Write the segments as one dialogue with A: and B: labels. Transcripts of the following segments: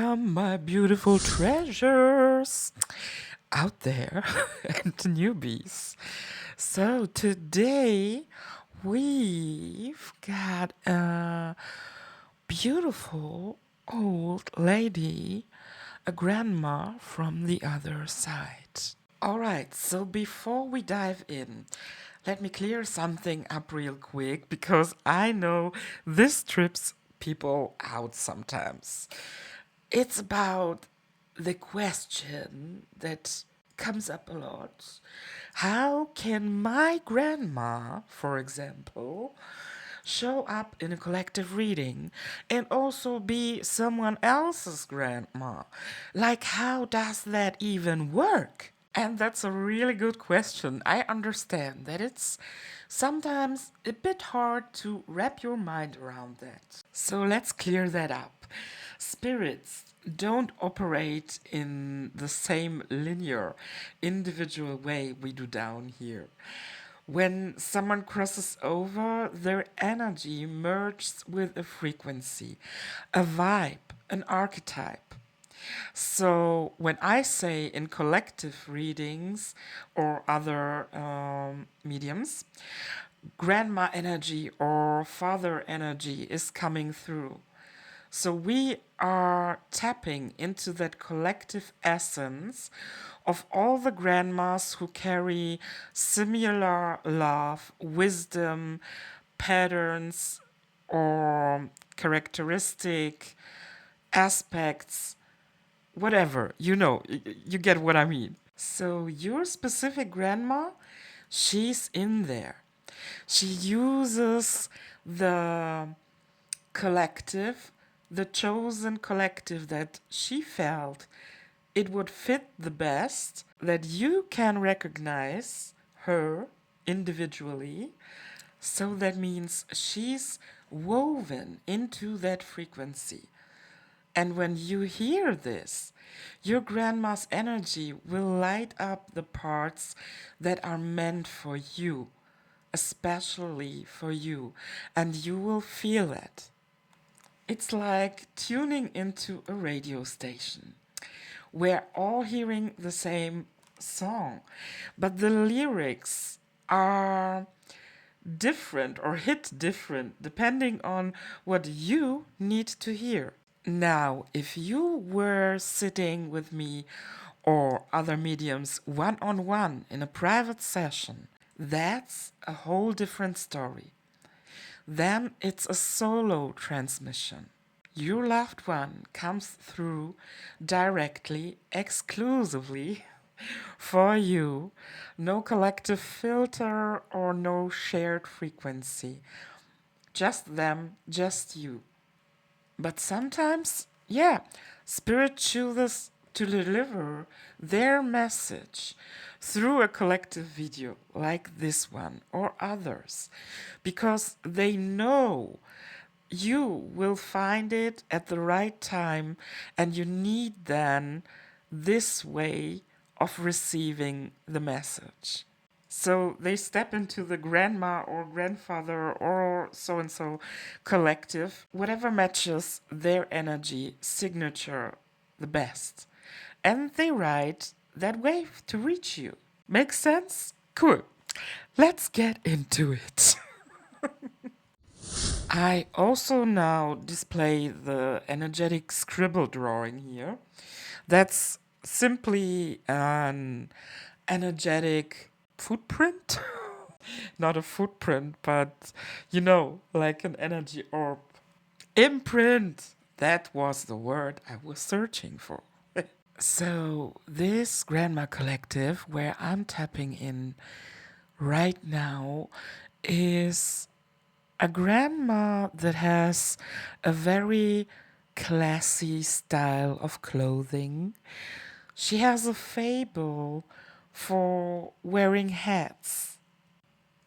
A: Welcome, my beautiful treasures out there and newbies. So, today we've got a beautiful old lady, a grandma from the other side. Alright, so before we dive in, let me clear something up real quick because I know this trips people out sometimes. It's about the question that comes up a lot. How can my grandma, for example, show up in a collective reading and also be someone else's grandma? Like, how does that even work? And that's a really good question. I understand that it's sometimes a bit hard to wrap your mind around that. So let's clear that up. Spirits don't operate in the same linear, individual way we do down here. When someone crosses over, their energy merges with a frequency, a vibe, an archetype. So when I say in collective readings or other mediums, grandma energy or father energy is coming through. So we are tapping into that collective essence of all the grandmas who carry similar love, wisdom, patterns, or characteristic aspects, whatever, you get what I mean. So your specific grandma, she's in there. She uses the collective, the chosen collective that she felt it would fit the best, that you can recognize her individually. So that means she's woven into that frequency. And when you hear this, your grandma's energy will light up the parts that are meant for you, especially for you, and you will feel it. It's like tuning into a radio station. We're all hearing the same song, but the lyrics are different or hit different depending on what you need to hear. Now, if you were sitting with me or other mediums one on one in a private session, that's a whole different story. Then it's a solo transmission. Your loved one comes through directly, exclusively for you. No collective filter or no shared frequency. Just them, just you. But sometimes, Spirit chooses to deliver their message through a collective video like this one or others because they know you will find it at the right time and you need then this way of receiving the message. So they step into the grandma or grandfather or so and so collective, whatever matches their energy signature the best. And they ride that wave to reach you. Makes sense? Cool. Let's get into it. I also now display the energetic scribble drawing here. That's simply an energetic footprint. Not a footprint, but like an energy orb. Imprint! That was the word I was searching for. So, this Grandma Collective, where I'm tapping in right now, is a grandma that has a very classy style of clothing. She has a fable for wearing hats.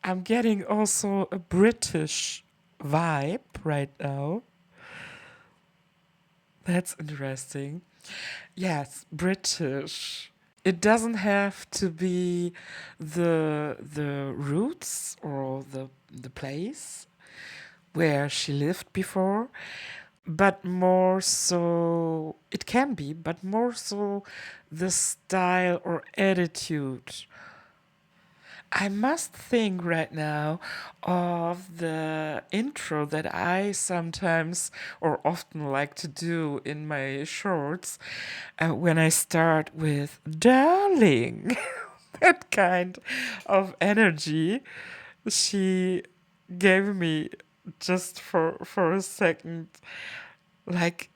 A: I'm getting also a British vibe right now. That's interesting. Yes, British. It doesn't have to be the roots or the place where she lived before, but more so, it can be, but more so the style or attitude. I must think right now of the intro that I sometimes or often like to do in my shorts when I start with darling. That kind of energy she gave me just for a second. Like,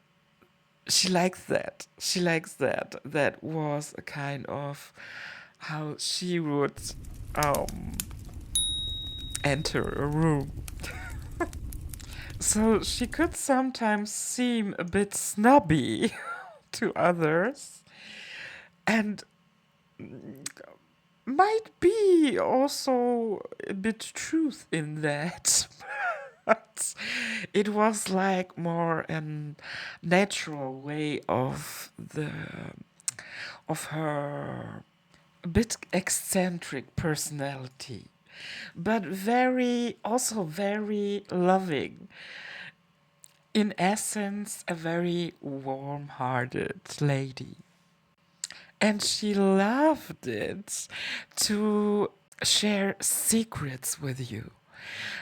A: she likes that. She likes that. That was a kind of how she would um, enter a room. So she could sometimes seem a bit snobby to others, and might be also a bit truth in that. But it was like more an natural way of her a bit eccentric personality, but very also very loving. In essence, a very warm-hearted lady. And she loved it to share secrets with you.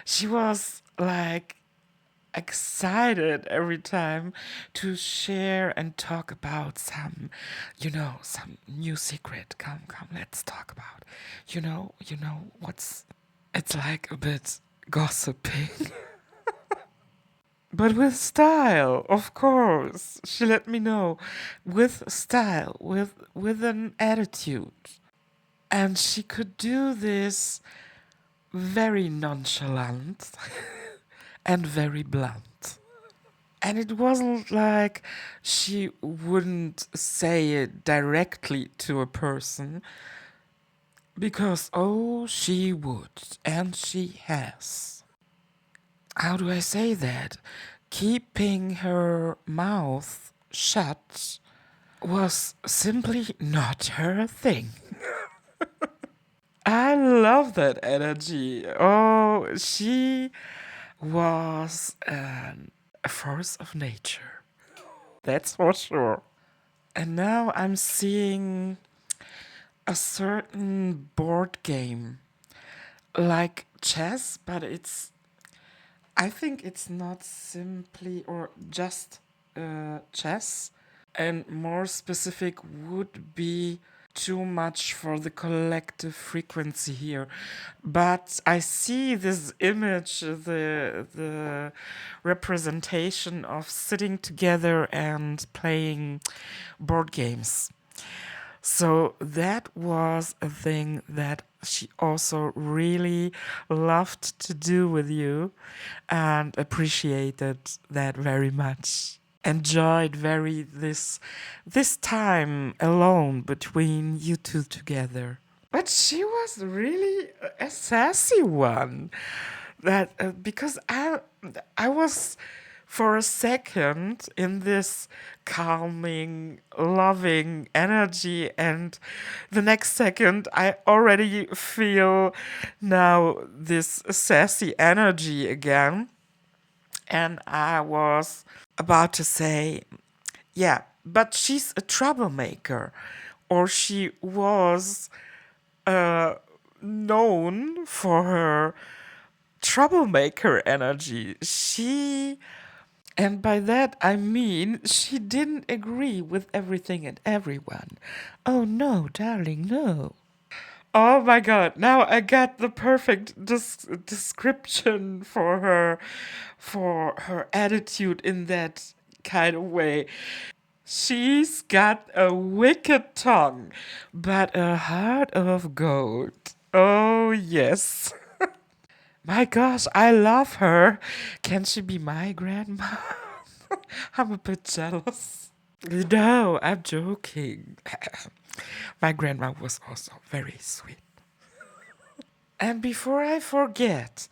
A: She was like excited every time to share and talk about some new secret. Come, let's talk about. What's. It's like a bit gossiping. But with style, of course. She let me know. With style, with an attitude. And she could do this very nonchalant and very blunt. And it wasn't like she wouldn't say it directly to a person, because, oh, she would, and she has. How do I say that? Keeping her mouth shut was simply not her thing. I love that energy. Oh, she was a force of nature. That's for sure. And now I'm seeing a certain board game like chess, but I think it's not simply or just chess, and more specific would be too much for the collective frequency here. But I see this image, the representation of sitting together and playing board games. So that was a thing that she also really loved to do with you and appreciated that very much. Enjoyed very this time alone between you two together. But she was really a sassy one. That because I was for a second in this calming, loving energy, and the next second I already feel now this sassy energy again, and I was about to say, yeah, but she's a troublemaker, or she was known for her troublemaker energy. And by that I mean she didn't agree with everything and everyone. Oh no, darling, no. Oh my god, now I got the perfect description for her attitude in that kind of way. She's got a wicked tongue, but a heart of gold. Oh yes. My gosh, I love her. Can she be my grandma? I'm a bit jealous. No, I'm joking. My grandma was also very sweet. And before I forget,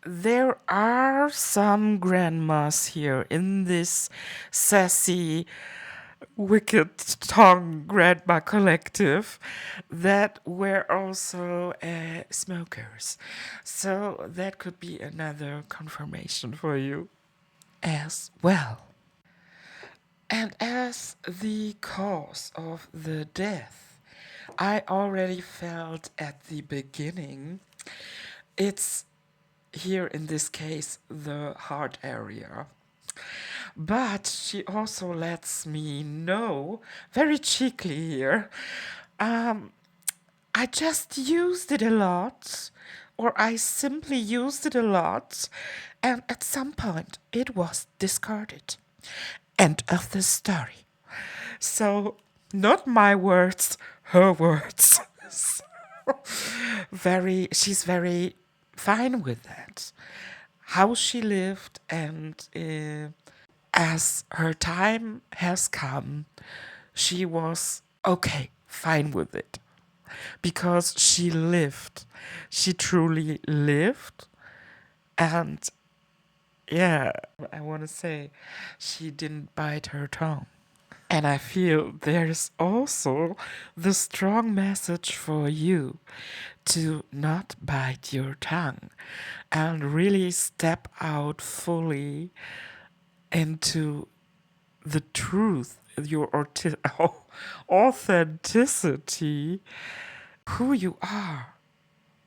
A: there are some grandmas here in this sassy, wicked tongue grandma collective that were also smokers. So that could be another confirmation for you as well. And as the cause of the death, I already felt at the beginning, it's here in this case the heart area. But she also lets me know, very cheekily here, I just used it a lot, or I simply used it a lot, and at some point it was discarded. End of the story. So, not my words, her words. She's very fine with that. How she lived, and as her time has come, she was okay, fine with it. Because she lived. She truly lived. And yeah, I want to say she didn't bite her tongue. And I feel there's also the strong message for you to not bite your tongue and really step out fully into the truth, your authenticity, who you are,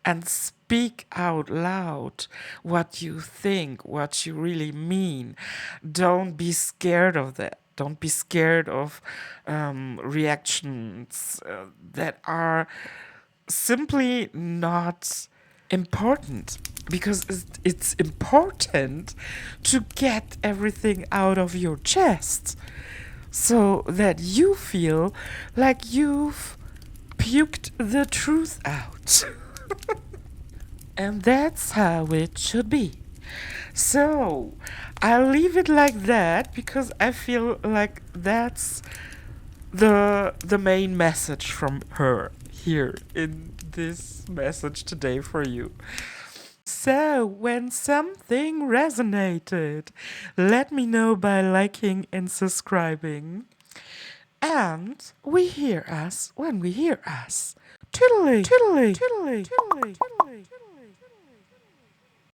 A: and speak out loud what you think, what you really mean. Don't be scared of that. Don't be scared of reactions that are simply not important, because it's important to get everything out of your chest so that you feel like you've puked the truth out. And that's how it should be. So, I'll leave it like that because I feel like that's the main message from her here in this message today for you. So, when something resonated, let me know by liking and subscribing. And we hear us when we hear us. Toodaloo, toodaloo, toodaloo, toodaloo, toodaloo.